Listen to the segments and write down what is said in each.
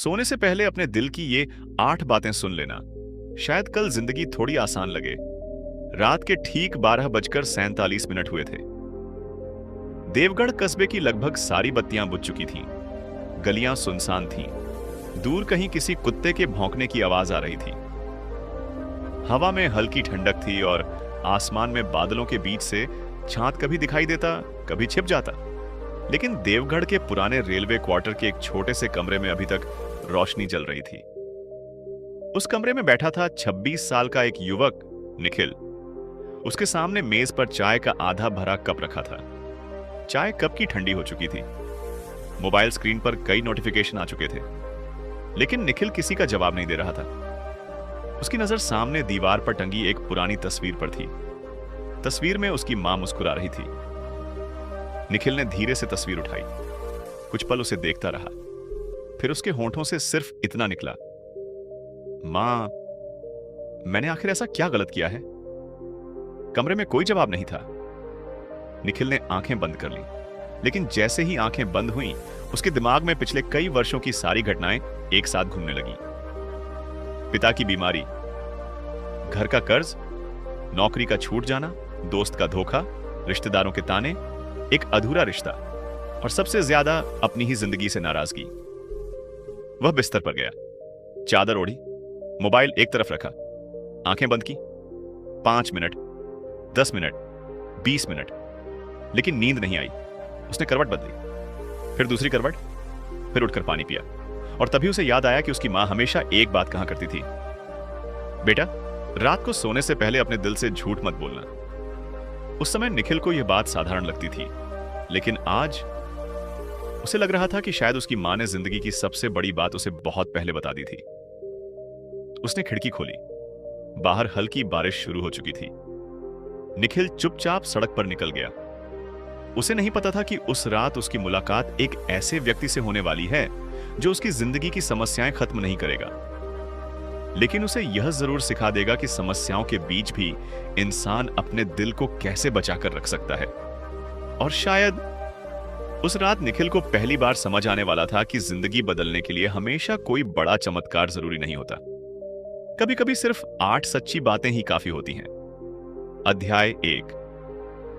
सोने से पहले अपने दिल की ये 8 बातें सुन लेना। शायद कल जिंदगी थोड़ी आसान लगे। रात के ठीक 12:47 हुए थे। देवगढ़ कस्बे की लगभग सारी बत्तियां बुझ चुकी थीं। गलियां सुनसान थीं। दूर कहीं किसी कुत्ते के भौंकने की आवाज आ रही थी। हवा में हल्की ठंडक थी और आसमान में बादलों के बीच से चांद कभी दिखाई देता, कभी छिप जाता। लेकिन देवगढ़ के पुराने रेलवे क्वार्टर के एक छोटे से कमरे में अभी तक रोशनी जल रही थी। उस कमरे में बैठा था 26 साल का एक युवक, निखिल। उसके सामने मेज पर चाय का आधा भरा कप रखा था। चाय कप की ठंडी हो चुकी थी। मोबाइल स्क्रीन पर कई नोटिफिकेशन आ चुके थे, लेकिन निखिल किसी का जवाब नहीं दे रहा था। उसकी नजर सामने दीवार पर टंगी एक पुरानी तस्वीर पर थी। तस्वीर में उसकी मां मुस्कुरा रही थी। निखिल ने धीरे से तस्वीर उठाई। कुछ पल उसे देखता रहा। फिर उसके होंठों से सिर्फ इतना निकला, मां, मैंने आखिर ऐसा क्या गलत किया है? कमरे में कोई जवाब नहीं था। निखिल ने आंखें बंद कर ली, लेकिन जैसे ही आंखें बंद हुईं, उसके दिमाग में पिछले कई वर्षों की सारी घटनाएं एक साथ घूमने लगी। पिता की बीमारी, घर का कर्ज, नौकरी का छूट जाना, दोस्त का धोखा, रिश्तेदारों के ताने, एक अधूरा रिश्ता और सबसे ज्यादा अपनी ही जिंदगी से नाराजगी। वह बिस्तर पर गया, चादर ओढ़ी, मोबाइल एक तरफ रखा, आंखें बंद की। 5 मिनट, 10 मिनट, 20 मिनट, लेकिन नींद नहीं आई। उसने करवट बदली, फिर दूसरी करवट, फिर उठकर पानी पिया। और तभी उसे याद आया कि उसकी मां हमेशा एक बात कहा करती थी, बेटा, रात को सोने से पहले अपने दिल से झूठ मत बोलना। उस समय निखिल को यह बात साधारण लगती थी, लेकिन आज उसे लग रहा था कि शायद उसकी मां ने जिंदगी की सबसे बड़ी बात उसे बहुत पहले बता दी थी। उसने खिड़की खोली। बाहर हल्की बारिश शुरू हो चुकी थी। निखिल चुपचाप सड़क पर निकल गया। उसे नहीं पता था कि उस रात उसकी मुलाकात एक ऐसे व्यक्ति से होने वाली है जो उसकी जिंदगी की समस्याएं खत्म नहीं करेगा, लेकिन उसे यह जरूर सिखा देगा कि समस्याओं के बीच भी इंसान अपने दिल को कैसे बचाकर रख सकता है। और शायद उस रात निखिल को पहली बार समझ आने वाला था कि जिंदगी बदलने के लिए हमेशा कोई बड़ा चमत्कार जरूरी नहीं होता। कभी कभी सिर्फ 8 सच्ची बातें ही काफी होती हैं। अध्याय 1।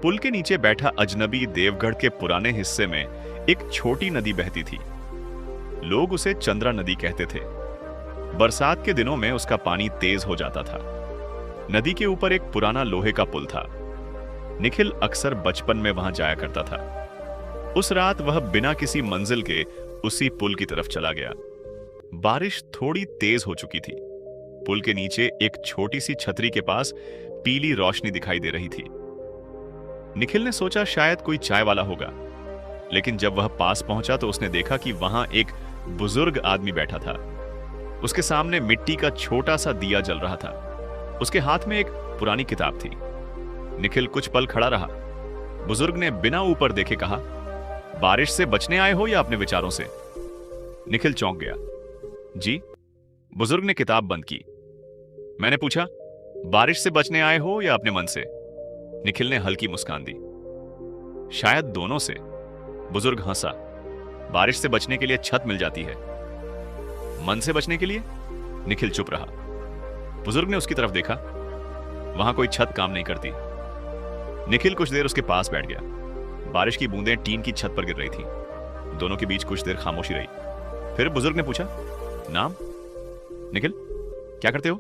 पुल के नीचे बैठा अजनबी। देवगढ़ के पुराने हिस्से में एक छोटी नदी बहती थी। लोग उसे चंद्रा नदी कहते थे। बरसात के दिनों में उसका पानी तेज हो जाता था। नदी के ऊपर एक पुराना लोहे का पुल था। निखिल अक्सर बचपन में वहां जाया करता था। उस रात वह बिना किसी मंजिल के उसी पुल की तरफ चला गया। बारिश थोड़ी तेज हो चुकी थी। पुल के नीचे एक छोटी सी छतरी के पास पीली रोशनी दिखाई दे रही थी। निखिल ने सोचा शायद कोई चाय वाला होगा, लेकिन जब वह पास पहुंचा तो उसने देखा कि वहां एक बुजुर्ग आदमी बैठा था। उसके सामने मिट्टी का छोटा सा दिया जल रहा था। उसके हाथ में एक पुरानी किताब थी। निखिल कुछ पल खड़ा रहा। बुजुर्ग ने बिना ऊपर देखे कहा, बारिश से बचने आए हो या अपने विचारों से? निखिल चौंक गया। जी? बुजुर्ग ने किताब बंद की। मैंने पूछा, बारिश से बचने आए हो या अपने मन से? निखिल ने हल्की मुस्कान दी। शायद दोनों से। बुजुर्ग हंसा। बारिश से बचने के लिए छत मिल जाती है, मन से बचने के लिए? निखिल चुप रहा। बुजुर्ग ने उसकी तरफ देखा। वहां कोई छत काम नहीं करती। निखिल कुछ देर उसके पास बैठ गया। बारिश की बूंदें टीन की छत पर गिर रही थीं। दोनों के बीच कुछ देर खामोशी रही। फिर बुजुर्ग ने पूछा, नाम? निखिल, क्या करते हो?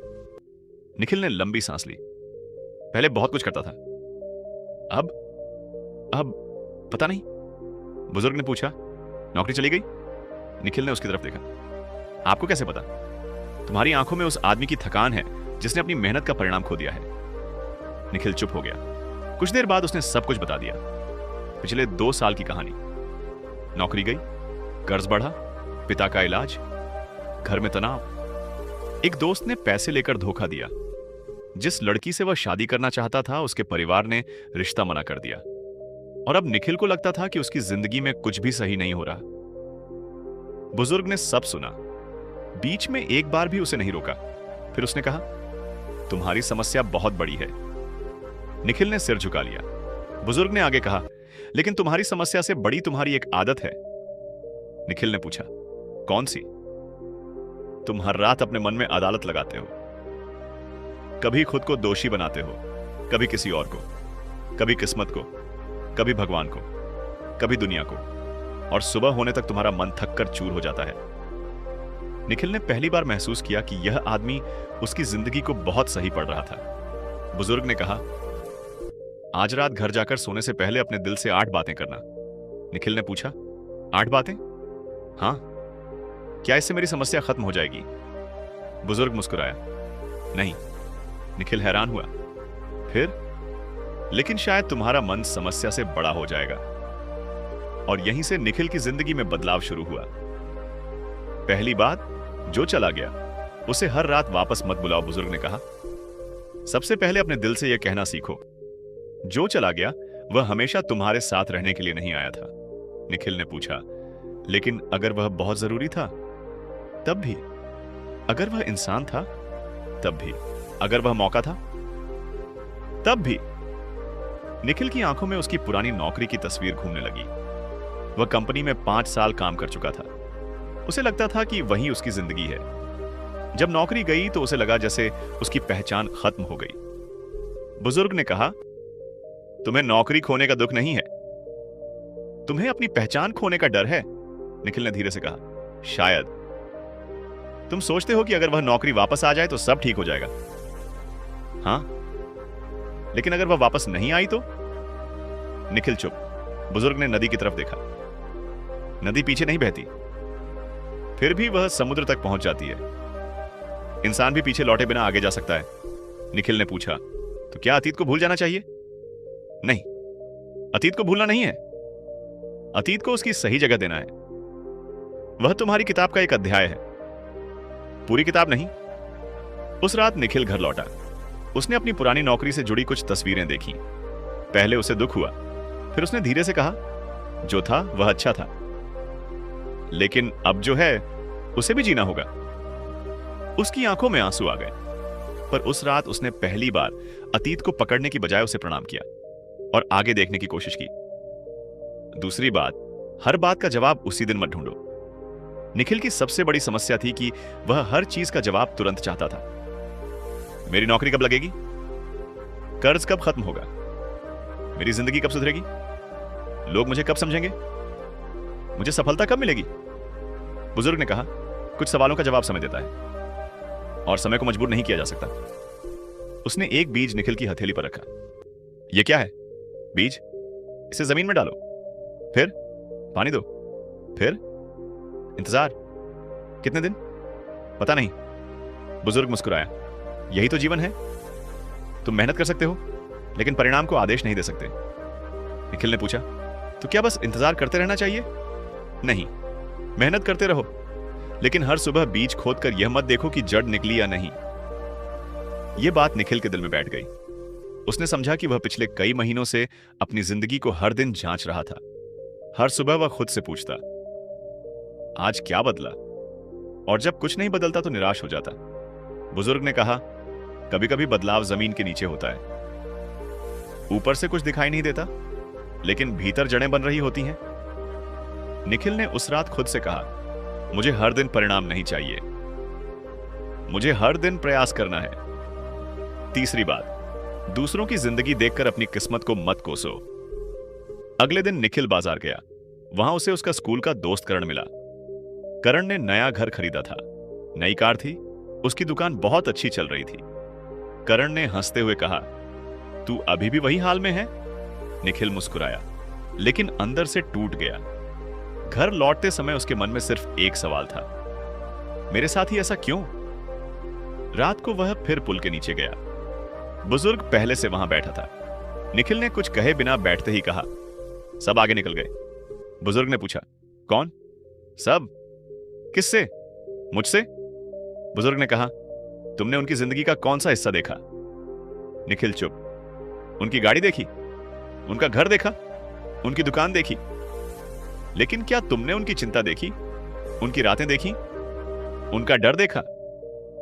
निखिल ने लंबी सांस ली। पहले बहुत कुछ करता था। अब पता नहीं। बुजुर्ग ने पूछा, नौकरी चली गई? निखिल ने उसकी तरफ देखा। आपको कैसे पता? तुम्हारी आंखों में उस आदमी की थकान है जिसने अपनी मेहनत का परिणाम खो दिया है। निखिल चुप हो गया। कुछ देर बाद उसने सब कुछ बता दिया। पिछले 2 साल की कहानी। नौकरी गई, कर्ज बढ़ा, पिता का इलाज, घर में तनाव। एक दोस्त ने पैसे लेकर धोखा दिया। जिस लड़की से वह शादी करना चाहता था उसके परिवार ने रिश्ता मना कर दिया। और अब निखिल को लगता था कि उसकी जिंदगी में कुछ भी सही नहीं हो रहा। बुजुर्ग ने सब सुना। बीच में एक बार भी उसे नहीं रोका। फिर उसने कहा, तुम्हारी समस्या बहुत बड़ी है। निखिल ने सिर झुका लिया। बुजुर्ग ने आगे कहा, लेकिन तुम्हारी समस्या से बड़ी तुम्हारी एक आदत है। निखिल ने पूछा, कौन सी? तुम हर रात अपने मन में अदालत लगाते हो। कभी खुद को दोषी बनाते हो, कभी किसी और को, कभी किस्मत को, कभी भगवान को, कभी दुनिया को, और सुबह होने तक तुम्हारा मन थक कर चूर हो जाता है। निखिल ने पहली बार महसूस किया कि यह आदमी उसकी जिंदगी को बहुत सही पढ़ रहा था। बुजुर्ग ने कहा, आज रात घर जाकर सोने से पहले अपने दिल से 8 बातें करना। निखिल ने पूछा, 8 बातें? हाँ। क्या इससे मेरी समस्या खत्म हो जाएगी? बुजुर्ग मुस्कुराया। नहीं। निखिल हैरान हुआ। फिर? लेकिन शायद तुम्हारा मन समस्या से बड़ा हो जाएगा। और यहीं से निखिल की जिंदगी में बदलाव शुरू हुआ। पहली बात, जो चला गया उसे हर रात वापस मत बुलाओ, बुजुर्ग ने कहा। सबसे पहले अपने दिल से यह कहना सीखो, जो चला गया वह हमेशा तुम्हारे साथ रहने के लिए नहीं आया था। निखिल ने पूछा, लेकिन अगर वह बहुत जरूरी था तब भी? अगर वह इंसान था तब भी? अगर वह मौका था तब भी? निखिल की आंखों में उसकी पुरानी नौकरी की तस्वीर घूमने लगी। वह कंपनी में 5 साल काम कर चुका था। उसे लगता था कि वही उसकी जिंदगी है। जब नौकरी गई तो उसे लगा जैसे उसकी पहचान खत्म हो गई। बुजुर्ग ने कहा, तुम्हें नौकरी खोने का दुख नहीं है, तुम्हें अपनी पहचान खोने का डर है। निखिल ने धीरे से कहा, शायद। तुम सोचते हो कि अगर वह नौकरी वापस आ जाए तो सब ठीक हो जाएगा। हां, लेकिन अगर वह वापस नहीं आई तो? निखिल चुप। बुजुर्ग ने नदी की तरफ देखा। नदी पीछे नहीं बहती, फिर भी वह समुद्र तक पहुंच जाती है। इंसान भी पीछे लौटे बिना आगे जा सकता है। निखिल ने पूछा, तो क्या अतीत को भूल जाना चाहिए? नहीं, अतीत को भूलना नहीं है, अतीत को उसकी सही जगह देना है। वह तुम्हारी किताब का एक अध्याय है, पूरी किताब नहीं। उस रात निखिल घर लौटा। उसने अपनी पुरानी नौकरी से जुड़ी कुछ तस्वीरें देखी। पहले उसे दुख हुआ, फिर उसने धीरे से कहा, जो था वह अच्छा था, लेकिन अब जो है उसे भी जीना होगा। उसकी आंखों में आंसू आ गए, पर उस रात उसने पहली बार अतीत को पकड़ने की बजाय उसे प्रणाम किया और आगे देखने की कोशिश की। दूसरी बात, हर बात का जवाब उसी दिन मत ढूंढो। निखिल की सबसे बड़ी समस्या थी कि वह हर चीज का जवाब तुरंत चाहता था। मेरी नौकरी कब लगेगी? कर्ज कब खत्म होगा? मेरी जिंदगी कब सुधरेगी? लोग मुझे कब समझेंगे? मुझे सफलता कब मिलेगी? बुजुर्ग ने कहा, कुछ सवालों का जवाब समय देता है और समय को मजबूर नहीं किया जा सकता। उसने एक बीज निखिल की हथेली पर रखा। यह क्या है? बीज? इसे जमीन में डालो, फिर पानी दो, फिर इंतजार। कितने दिन? पता नहीं। बुजुर्ग मुस्कुराया। यही तो जीवन है। तुम मेहनत कर सकते हो, लेकिन परिणाम को आदेश नहीं दे सकते। निखिल ने पूछा, तो क्या बस इंतजार करते रहना चाहिए? नहीं, मेहनत करते रहो, लेकिन हर सुबह बीज खोदकर यह मत देखो कि जड़ निकली या नहीं। यह बात निखिल के दिल में बैठ गई। उसने समझा कि वह पिछले कई महीनों से अपनी जिंदगी को हर दिन जांच रहा था। हर सुबह वह खुद से पूछता, आज क्या बदला? और जब कुछ नहीं बदलता तो निराश हो जाता। बुजुर्ग ने कहा, कभी कभी बदलाव जमीन के नीचे होता है। ऊपर से कुछ दिखाई नहीं देता, लेकिन भीतर जड़ें बन रही होती हैं। निखिल ने उस रात खुद से कहा, मुझे हर दिन परिणाम नहीं चाहिए, मुझे हर दिन प्रयास करना है। तीसरी बात, दूसरों की जिंदगी देखकर अपनी किस्मत को मत कोसो। अगले दिन निखिल बाजार गया। वहां उसे उसका स्कूल का दोस्त करण मिला। करण ने नया घर खरीदा था, नई कार थी, उसकी दुकान बहुत अच्छी चल रही थी। करण ने हंसते हुए कहा, तू अभी भी वही हाल में है? निखिल मुस्कुराया, लेकिन अंदर से टूट गया। घर लौटते समय उसके मन में सिर्फ एक सवाल था, मेरे साथ ही ऐसा क्यों? रात को वह फिर पुल के नीचे गया। बुजुर्ग पहले से वहां बैठा था। निखिल ने कुछ कहे बिना बैठते ही कहा, सब आगे निकल गए। बुजुर्ग ने पूछा, कौन? सब? किससे? मुझसे? बुजुर्ग ने कहा, तुमने उनकी जिंदगी का कौन सा हिस्सा देखा? निखिल चुप। उनकी गाड़ी देखी, उनका घर देखा, उनकी दुकान देखी, लेकिन क्या तुमने उनकी चिंता देखी, उनकी रातें देखी, उनका डर देखा,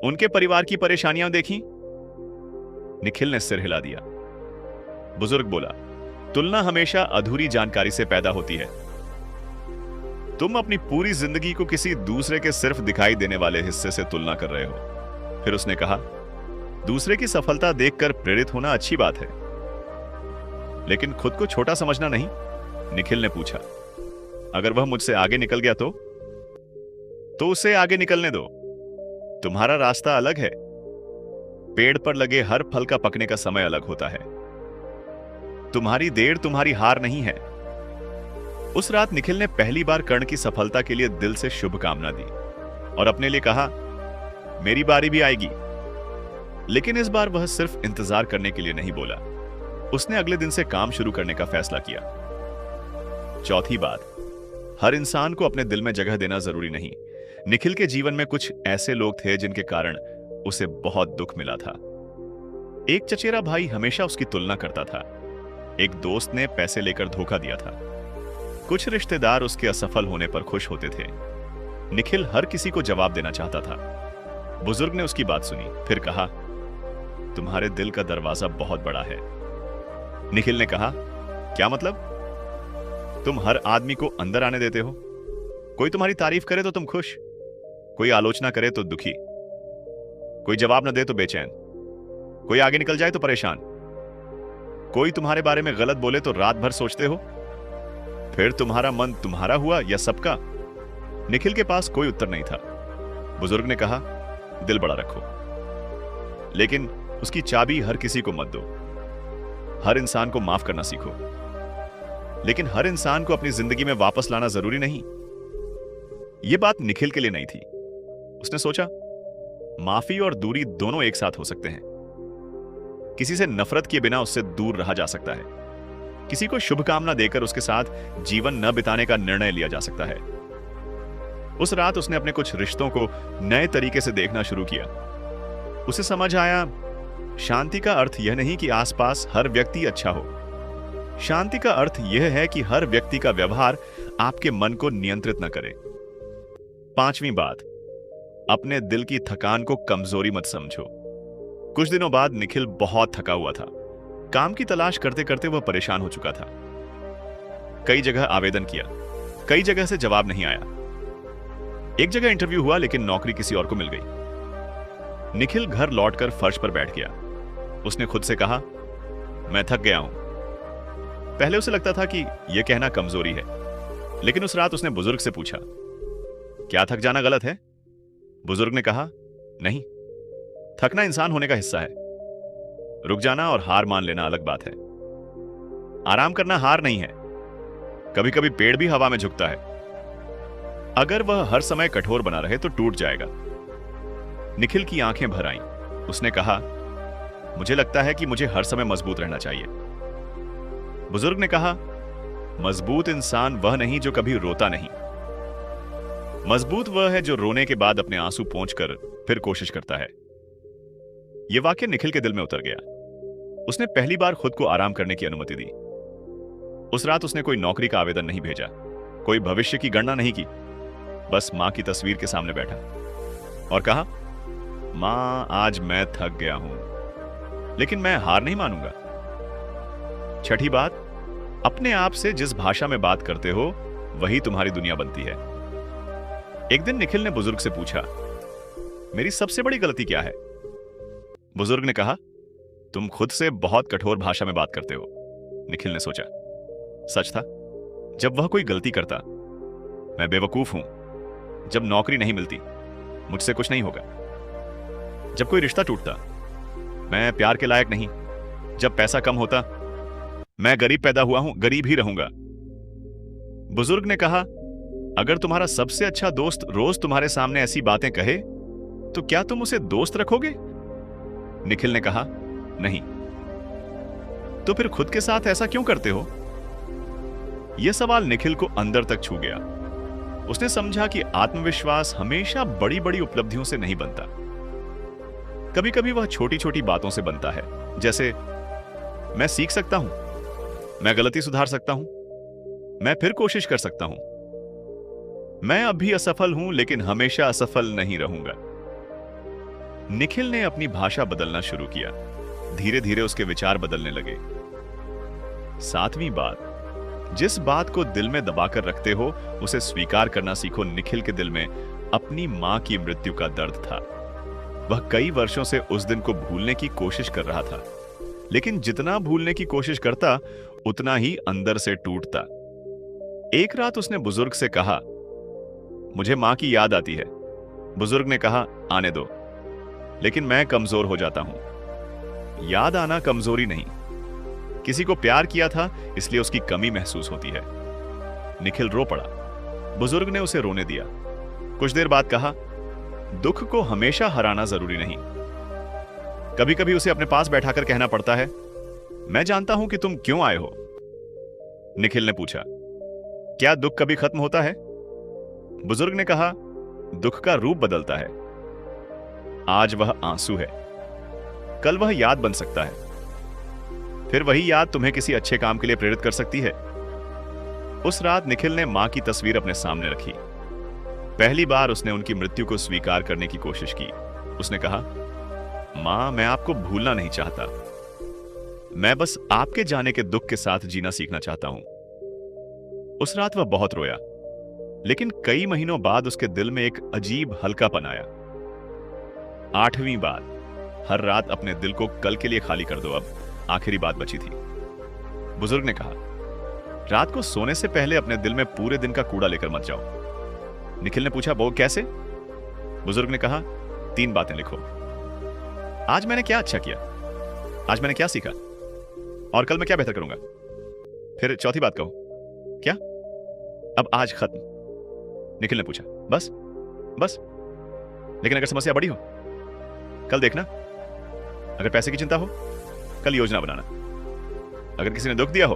उनके परिवार की परेशानियां देखी? निखिल ने सिर हिला दिया। बुजुर्ग बोला, तुलना हमेशा अधूरी जानकारी से पैदा होती है। तुम अपनी पूरी जिंदगी को किसी दूसरे के सिर्फ दिखाई देने वाले हिस्से से तुलना कर रहे हो। फिर उसने कहा, दूसरे की सफलता देखकर प्रेरित होना अच्छी बात है, लेकिन खुद को छोटा समझना नहीं। निखिल ने पूछा, अगर वह मुझसे आगे निकल गया तो उसे आगे निकलने दो। तुम्हारा रास्ता अलग है। पेड़ पर लगे हर फल का पकने का समय अलग होता है। तुम्हारी देर तुम्हारी हार नहीं है। उस रात निखिल ने पहली बार कर्ण की सफलता के लिए दिल से शुभकामना दी और अपने लिए कहा, मेरी बारी भी आएगी। लेकिन इस बार वह सिर्फ इंतजार करने के लिए नहीं बोला, उसने अगले दिन से काम शुरू करने का फैसला किया। चौथी बात, हर इंसान को अपने दिल में जगह देना जरूरी नहीं। निखिल के जीवन में कुछ ऐसे लोग थे जिनके कारण उसे बहुत दुख मिला था। एक चचेरा भाई हमेशा उसकी तुलना करता था। एक दोस्त ने पैसे लेकर धोखा दिया था। कुछ रिश्तेदार उसके असफल होने पर खुश होते थे। निखिल हर किसी को जवाब देना चाहता था। बुजुर्ग ने उसकी बात सुनी, फिर कहा, तुम्हारे दिल का दरवाजा बहुत बड़ा है। निखिल ने कहा, क्या मतलब? तुम हर आदमी को अंदर आने देते हो। कोई तुम्हारी तारीफ करे तो तुम खुश, कोई आलोचना करे तो दुखी, कोई जवाब न दे तो बेचैन, कोई आगे निकल जाए तो परेशान, कोई तुम्हारे बारे में गलत बोले तो रात भर सोचते हो। फिर तुम्हारा मन तुम्हारा हुआ या सबका? निखिल के पास कोई उत्तर नहीं था। बुजुर्ग ने कहा, दिल बड़ा रखो, लेकिन उसकी चाबी हर किसी को मत दो। हर इंसान को माफ करना सीखो, लेकिन हर इंसान को अपनी जिंदगी में वापस लाना जरूरी नहीं। यह बात निखिल के लिए नहीं थी। उसने सोचा, माफी और दूरी दोनों एक साथ हो सकते हैं। किसी से नफरत किए बिना उससे दूर रहा जा सकता है। किसी को शुभकामना देकर उसके साथ जीवन न बिताने का निर्णय लिया जा सकता है। उस रात उसने अपने कुछ रिश्तों को नए तरीके से देखना शुरू किया। उसे समझ आया, शांति का अर्थ यह नहीं कि आसपास हर व्यक्ति अच्छा हो। शांति का अर्थ यह है कि हर व्यक्ति का व्यवहार आपके मन को नियंत्रित न करे। पांचवी बात, अपने दिल की थकान को कमजोरी मत समझो। कुछ दिनों बाद निखिल बहुत थका हुआ था। काम की तलाश करते करते वह परेशान हो चुका था। कई जगह आवेदन किया, कई जगह से जवाब नहीं आया। एक जगह इंटरव्यू हुआ, लेकिन नौकरी किसी और को मिल गई। निखिल घर लौटकर फर्श पर बैठ गया। उसने खुद से कहा, मैं थक गया हूं। पहले उसे लगता था कि यह कहना कमजोरी है, लेकिन उस रात उसने बुजुर्ग से पूछा, क्या थक जाना गलत है? बुजुर्ग ने कहा, नहीं, थकना इंसान होने का हिस्सा है। रुक जाना और हार मान लेना अलग बात है। आराम करना हार नहीं है। कभी कभी पेड़ भी हवा में झुकता है। अगर वह हर समय कठोर बना रहे तो टूट जाएगा। निखिल की आंखें भर आईं। उसने कहा, मुझे लगता है कि मुझे हर समय मजबूत रहना चाहिए। बुजुर्ग ने कहा, मजबूत इंसान वह नहीं जो कभी रोता नहीं। मजबूत वह है जो रोने के बाद अपने आंसू पोंछकर फिर कोशिश करता है। यह वाक्य निखिल के दिल में उतर गया। उसने पहली बार खुद को आराम करने की अनुमति दी। उस रात उसने कोई नौकरी का आवेदन नहीं भेजा, कोई भविष्य की गणना नहीं की। बस मां की तस्वीर के सामने बैठा और कहा, मां, आज मैं थक गया हूं, लेकिन मैं हार नहीं मानूंगा। छठी बात, अपने आप से जिस भाषा में बात करते हो वही तुम्हारी दुनिया बनती है। एक दिन निखिल ने बुजुर्ग से पूछा, मेरी सबसे बड़ी गलती क्या है? बुजुर्ग ने कहा, तुम खुद से बहुत कठोर भाषा में बात करते हो। निखिल ने सोचा, सच था। जब वह कोई गलती करता, मैं बेवकूफ हूं। जब नौकरी नहीं मिलती, मुझसे कुछ नहीं होगा। जब कोई रिश्ता टूटता, मैं प्यार के लायक नहीं। जब पैसा कम होता, मैं गरीब पैदा हुआ हूं, गरीब ही रहूंगा। बुजुर्ग ने कहा, अगर तुम्हारा सबसे अच्छा दोस्त रोज तुम्हारे सामने ऐसी बातें कहे तो क्या तुम उसे दोस्त रखोगे? निखिल ने कहा, नहीं। तो फिर खुद के साथ ऐसा क्यों करते हो? यह सवाल निखिल को अंदर तक छू गया। उसने समझा कि आत्मविश्वास हमेशा बड़ी बड़ी उपलब्धियों से नहीं बनता। कभी कभी वह छोटी छोटी बातों से बनता है, जैसे मैं सीख सकता हूं, मैं गलती सुधार सकता हूं, मैं फिर कोशिश कर सकता हूं, मैं अब भी असफल हूं लेकिन हमेशा असफल नहीं रहूंगा। निखिल ने अपनी भाषा बदलना शुरू किया। धीरे धीरे उसके विचार बदलने लगे। सातवीं बात, जिस बात को दिल में दबाकर रखते हो उसे स्वीकार करना सीखो। निखिल के दिल में अपनी मां की मृत्यु का दर्द था। वह कई वर्षों से उस दिन को भूलने की कोशिश कर रहा था, लेकिन जितना भूलने की कोशिश करता उतना ही अंदर से टूटता। एक रात उसने बुजुर्ग से कहा, मुझे मां की याद आती है। बुजुर्ग ने कहा, आने दो, लेकिन मैं कमजोर हो जाता हूं। याद आना कमजोरी नहीं, किसी को प्यार किया था इसलिए उसकी कमी महसूस होती है। निखिल रो पड़ा। बुजुर्ग ने उसे रोने दिया। कुछ देर बाद कहा, दुख को हमेशा हराना जरूरी नहीं, कभी कभी उसे अपने पास बैठाकर कहना पड़ता है, मैं जानता हूं कि तुम क्यों आए हो। निखिल ने पूछा, क्या दुख कभी खत्म होता है? बुजुर्ग ने कहा, दुख का रूप बदलता है। आज वह आंसू है, कल वह याद बन सकता है, फिर वही याद तुम्हें किसी अच्छे काम के लिए प्रेरित कर सकती है। उस रात निखिल ने मां की तस्वीर अपने सामने रखी। पहली बार उसने उनकी मृत्यु को स्वीकार करने की कोशिश की। उसने कहा, मां, मैं आपको भूलना नहीं चाहता, मैं बस आपके जाने के दुख के साथ जीना सीखना चाहता हूं। उस रात वह बहुत रोया, लेकिन कई महीनों बाद उसके दिल में एक अजीब हल्कापन आया। 8वीं बार, हर रात अपने दिल को कल के लिए खाली कर दो, अब आखिरी बात बची थी। बुजुर्ग ने कहा, रात को सोने से पहले अपने दिल में पूरे दिन का कूड़ा लेकर मत जाओ। निखिल ने पूछा, वो कैसे? बुजुर्ग ने कहा, 3 बातें लिखो। आज मैंने क्या अच्छा किया, आज मैंने क्या सीखा, और कल मैं क्या बेहतर करूंगा। फिर चौथी बात कहो, क्या? अब आज खत्म। निखिल ने पूछा, बस? बस? लेकिन अगर समस्या बड़ी हो, कल देखना। अगर पैसे की चिंता हो, कल योजना बनाना। अगर किसी ने दुख दिया हो,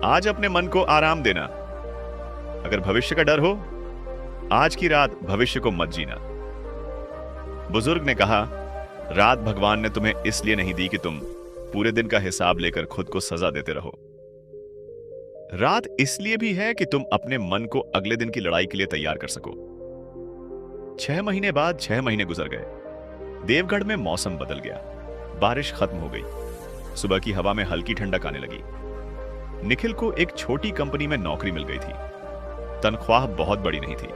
आज अपने मन को आराम देना। अगर भविष्य का डर हो, आज की रात भविष्य को मत जीना। बुजुर्ग ने कहा, रात भगवान ने तुम्हें इसलिए नहीं दी कि तुम पूरे दिन का हिसाब लेकर खुद को सजा देते रहो। रात इसलिए भी है कि तुम अपने मन को अगले दिन की लड़ाई के लिए तैयार कर सको। 6 महीने बाद 6 महीने गुजर गए। देवगढ़ में मौसम बदल गया, बारिश खत्म हो गई, सुबह की हवा में हल्की ठंडक आने लगी। निखिल को एक छोटी कंपनी में नौकरी मिल गई थी। तनख्वाह बहुत बड़ी नहीं थी,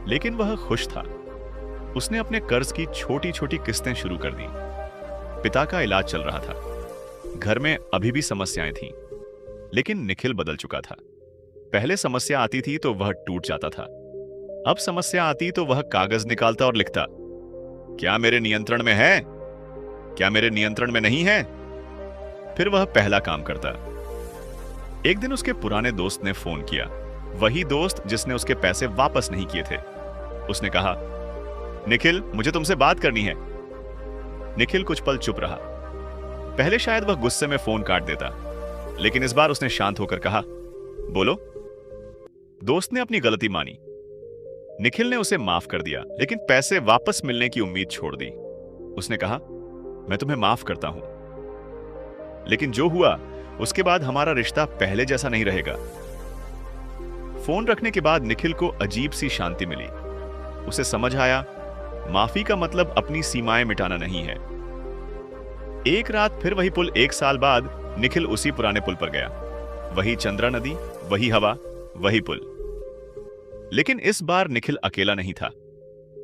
लेकिन वह खुश था। उसने अपने कर्ज की छोटी छोटी किस्तें शुरू कर दी। पिता का इलाज चल रहा था। घर में अभी भी समस्याएं थीं, लेकिन निखिल बदल चुका था। पहले समस्या आती थी तो वह टूट जाता था, अब समस्या आती तो वह कागज निकालता और लिखता, क्या मेरे नियंत्रण में है, क्या मेरे नियंत्रण में नहीं है। फिर वह पहला काम करता। एक दिन उसके पुराने दोस्त ने फोन किया, वही दोस्त जिसने उसके पैसे वापस नहीं किए थे। उसने कहा, निखिल, मुझे तुमसे बात करनी है। निखिल कुछ पल चुप रहा। पहले शायद वह गुस्से में फोन काट देता, लेकिन इस बार उसने शांत होकर कहा, बोलो। दोस्त ने अपनी गलती मानी। निखिल ने उसे माफ कर दिया, लेकिन पैसे वापस मिलने की उम्मीद छोड़ दी। उसने कहा, मैं तुम्हें माफ करता हूं, लेकिन जो हुआ उसके बाद हमारा रिश्ता पहले जैसा नहीं रहेगा। फोन रखने के बाद निखिल को अजीब सी शांति मिली। उसे समझ आया, माफी का मतलब अपनी सीमाएं मिटाना नहीं है। एक रात फिर वही पुल, 1 साल बाद निखिल उसी पुराने पुल पर गया। वही चंद्रा नदी, वही हवा, वही पुल। लेकिन इस बार निखिल अकेला नहीं था।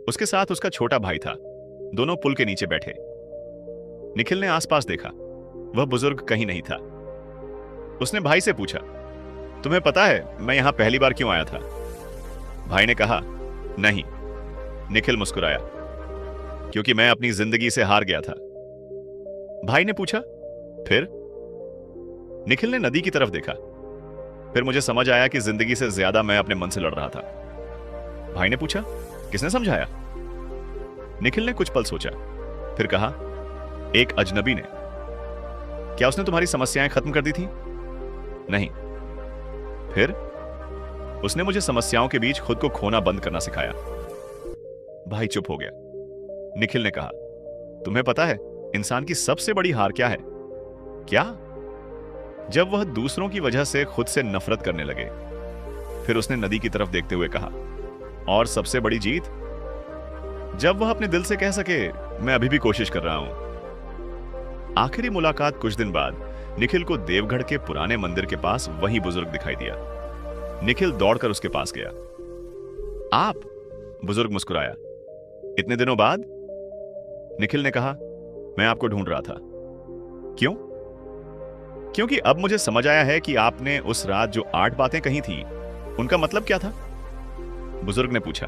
उसके साथ उसका छोटा भाई था। दोनों पुल के नीचे बैठे। निखिल ने आसपास देखा, वह बुजुर्ग कहीं नहीं था। उसने भाई से पूछा, तुम्हें पता है मैं यहां पहली बार क्यों आया था? भाई ने कहा, नहीं। निखिल मुस्कुराया, क्योंकि मैं अपनी जिंदगी से हार गया था। भाई ने पूछा, फिर? निखिल ने नदी की तरफ देखा। फिर मुझे समझ आया कि जिंदगी से ज्यादा मैं अपने मन से लड़ रहा था। भाई ने पूछा, किसने समझाया? निखिल ने कुछ पल सोचा, फिर कहा, एक अजनबी ने। क्या उसने तुम्हारी समस्याएं खत्म कर दी थी? नहीं। फिर? उसने मुझे समस्याओं के बीच खुद को खोना बंद करना सिखाया। भाई चुप हो गया। निखिल ने कहा, तुम्हें पता है इंसान की सबसे बड़ी हार क्या है? क्या? जब वह दूसरों की वजह से खुद से नफरत करने लगे। फिर उसने नदी की तरफ देखते हुए कहा, और सबसे बड़ी जीत? जब वह अपने दिल से कह सके, मैं अभी भी कोशिश कर रहा हूं। आखिरी मुलाकात कुछ दिन बाद निखिल को देवगढ़ के पुराने मंदिर के पास वही बुजुर्ग दिखाई दिया। निखिल दौड़कर उसके पास गया। आप? बुजुर्ग मुस्कुराया। इतने दिनों बाद? निखिल ने कहा, मैं आपको ढूंढ रहा था। क्यों? क्योंकि अब मुझे समझ आया है कि आपने उस रात जो 8 बातें कही थी, उनका मतलब क्या था? बुजुर्ग ने पूछा।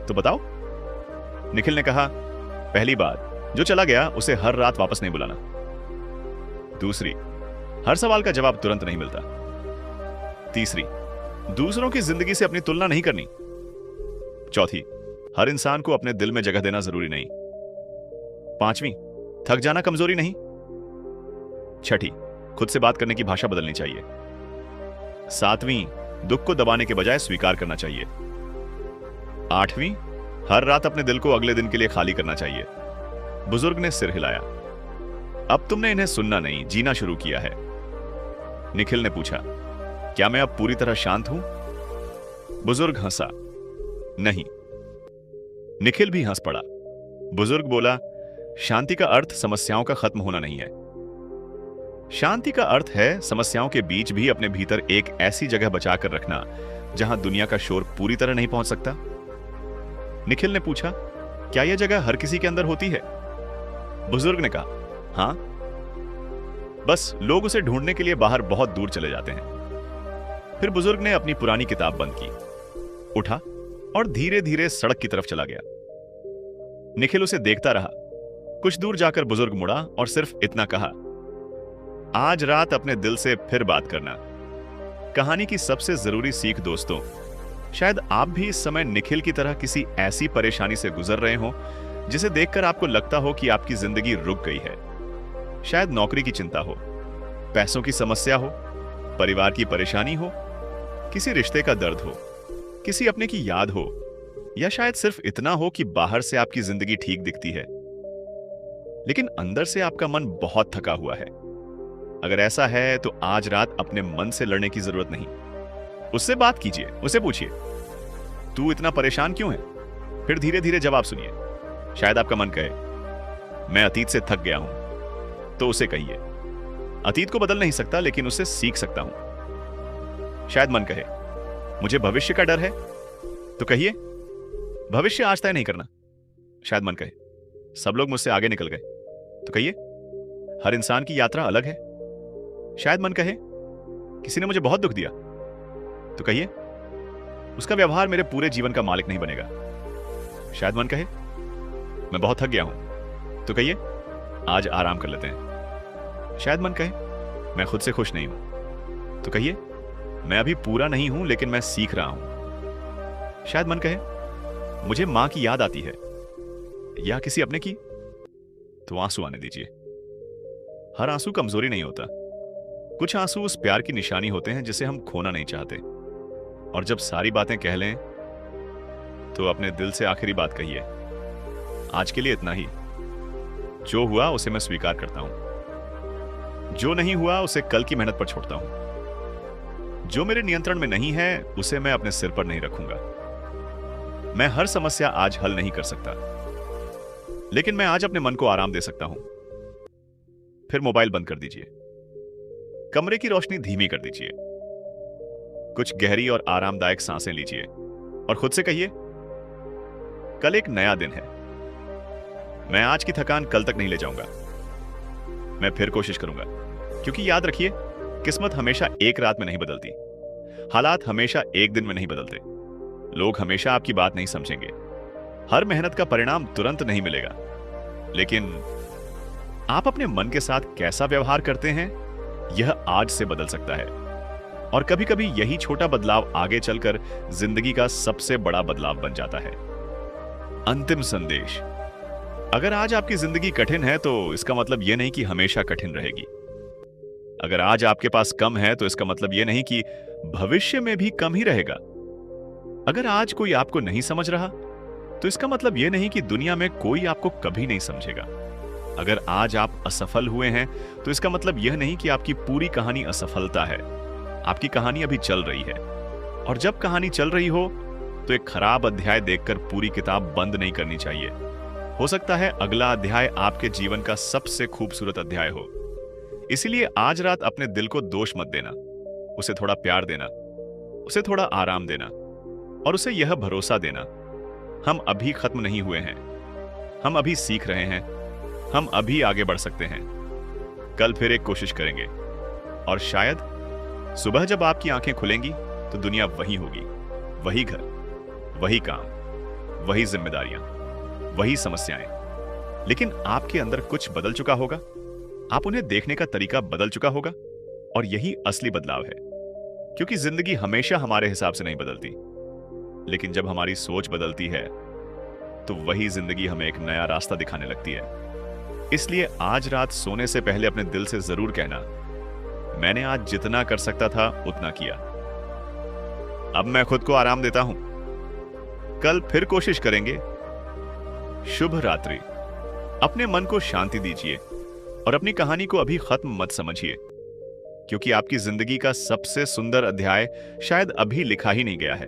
तो बताओ। निखिल ने कहा, पहली बात, जो चला गया उसे हर रात वापस नहीं बुलाना। दूसरी, हर सवाल का जवाब तुरंत नहीं मिलता। तीसरी, दूसरों की जिंदगी से अपनी तुलना नहीं करनी। चौथी, हर इंसान को अपने दिल में जगह देना जरूरी नहीं। पांचवी, थक जाना कमजोरी नहीं। छठी, खुद से बात करने की भाषा बदलनी चाहिए। सातवीं, दुख को दबाने के बजाय स्वीकार करना चाहिए। आठवीं, हर रात अपने दिल को अगले दिन के लिए खाली करना चाहिए। बुजुर्ग ने सिर हिलाया। अब तुमने इन्हें सुनना नहीं, जीना शुरू किया है। निखिल ने पूछा, क्या मैं अब पूरी तरह शांत हूं? बुजुर्ग हंसा। नहीं। निखिल भी हंस पड़ा। बुजुर्ग बोला, शांति का अर्थ समस्याओं का खत्म होना नहीं है। शांति का अर्थ है समस्याओं के बीच भी अपने भीतर एक ऐसी जगह बचाकर रखना जहां दुनिया का शोर पूरी तरह नहीं पहुंच सकता। निखिल ने पूछा, क्या यह जगह हर किसी के अंदर होती है? बुजुर्ग ने कहा, हां, बस लोग उसे ढूंढने के लिए बाहर बहुत दूर चले जाते हैं। फिर बुजुर्ग ने अपनी पुरानी किताब बंद की, उठा और धीरे धीरे सड़क की तरफ चला गया। निखिल उसे देखता रहा। कुछ दूर जाकर बुजुर्ग मुड़ा और सिर्फ इतना कहा, आज रात अपने दिल से फिर बात करना। कहानी की सबसे जरूरी सीख दोस्तों, शायद आप भी इस समय निखिल की तरह किसी ऐसी परेशानी से गुजर रहे हो जिसे देखकर आपको लगता हो कि आपकी जिंदगी रुक गई है। शायद नौकरी की चिंता हो, पैसों की समस्या हो, परिवार की परेशानी हो, किसी रिश्ते का दर्द हो, किसी अपने की याद हो, या शायद सिर्फ इतना हो कि बाहर से आपकी जिंदगी ठीक दिखती है लेकिन अंदर से आपका मन बहुत थका हुआ है। अगर ऐसा है तो आज रात अपने मन से लड़ने की जरूरत नहीं। उससे बात कीजिए, उसे पूछिए, तू इतना परेशान क्यों है? फिर धीरे धीरे जवाब सुनिए। शायद आपका मन कहे, मैं अतीत से थक गया हूं। तो उसे कहिए, अतीत को बदल नहीं सकता लेकिन उससे सीख सकता हूं। शायद मन कहे, मुझे भविष्य का डर है। तो कहिए, भविष्य आज तय नहीं करना। शायद मन कहे, सब लोग मुझसे आगे निकल गए। तो कहिए, हर इंसान की यात्रा अलग है। शायद मन कहे, किसी ने मुझे बहुत दुख दिया। तो कहिए, उसका व्यवहार मेरे पूरे जीवन का मालिक नहीं बनेगा। शायद मन कहे, मैं बहुत थक गया हूं। तो कहिए, आज आराम कर लेते हैं। शायद मन कहे, मैं खुद से खुश नहीं हूं। तो कहिए, मैं अभी पूरा नहीं हूं लेकिन मैं सीख रहा हूं। शायद मन कहे, मुझे मां की याद आती है, या किसी अपने की। तो आंसू आने दीजिए। हर आंसू कमजोरी नहीं होता। कुछ आंसू उस प्यार की निशानी होते हैं जिसे हम खोना नहीं चाहते। और जब सारी बातें कह लें तो अपने दिल से आखिरी बात कहिए, आज के लिए इतना ही। जो हुआ उसे मैं स्वीकार करता हूं। जो नहीं हुआ उसे कल की मेहनत पर छोड़ता हूं। जो मेरे नियंत्रण में नहीं है उसे मैं अपने सिर पर नहीं रखूंगा। मैं हर समस्या आज हल नहीं कर सकता लेकिन मैं आज अपने मन को आराम दे सकता हूं। फिर मोबाइल बंद कर दीजिए। कमरे की रोशनी धीमी कर दीजिए। कुछ गहरी और आरामदायक सांसें लीजिए और खुद से कहिए, कल एक नया दिन है। मैं आज की थकान कल तक नहीं ले जाऊंगा। मैं फिर कोशिश करूंगा। क्योंकि याद रखिए, किस्मत हमेशा एक रात में नहीं बदलती। हालात हमेशा एक दिन में नहीं बदलते। लोग हमेशा आपकी बात नहीं समझेंगे। हर मेहनत का परिणाम तुरंत नहीं मिलेगा। लेकिन आप अपने मन के साथ कैसा व्यवहार करते हैं, यह आज से बदल सकता है। और कभी कभी यही छोटा बदलाव आगे चलकर जिंदगी का सबसे बड़ा बदलाव बन जाता है। अंतिम संदेश, अगर आज आपकी जिंदगी कठिन है तो इसका मतलब यह नहीं कि हमेशा कठिन रहेगी। अगर आज आपके पास कम है तो इसका मतलब यह नहीं कि भविष्य में भी कम ही रहेगा। अगर आज कोई आपको नहीं समझ रहा तो इसका मतलब यह नहीं कि दुनिया में कोई आपको कभी नहीं समझेगा। अगर आज आप असफल हुए हैं तो इसका मतलब यह नहीं कि आपकी पूरी कहानी असफलता है। आपकी कहानी अभी चल रही है। और जब कहानी चल रही हो तो एक खराब अध्याय देखकर पूरी किताब बंद नहीं करनी चाहिए। हो सकता है अगला अध्याय आपके जीवन का सबसे खूबसूरत अध्याय हो। इसीलिए आज रात अपने दिल को दोष मत देना, उसे थोड़ा प्यार देना, उसे थोड़ा आराम देना और उसे यह भरोसा देना, हम अभी खत्म नहीं हुए हैं, हम अभी सीख रहे हैं, हम अभी आगे बढ़ सकते हैं। कल फिर एक कोशिश करेंगे और शायद सुबह जब आपकी आंखें खुलेंगी तो दुनिया वही होगी, वही घर, वही काम, वही जिम्मेदारियां, वही समस्याएं। लेकिन आपके अंदर कुछ बदल चुका होगा, आप उन्हें देखने का तरीका बदल चुका होगा और यही असली बदलाव है। क्योंकि जिंदगी हमेशा हमारे हिसाब से नहीं बदलती, लेकिन जब हमारी सोच बदलती है तो वही जिंदगी हमें एक नया रास्ता दिखाने लगती है। इसलिए आज रात सोने से पहले अपने दिल से जरूर कहना, मैंने आज जितना कर सकता था उतना किया, अब मैं खुद को आराम देता हूं, कल फिर कोशिश करेंगे। शुभ रात्रि। अपने मन को शांति दीजिए और अपनी कहानी को अभी खत्म मत समझिए, क्योंकि आपकी जिंदगी का सबसे सुंदर अध्याय शायद अभी लिखा ही नहीं गया है।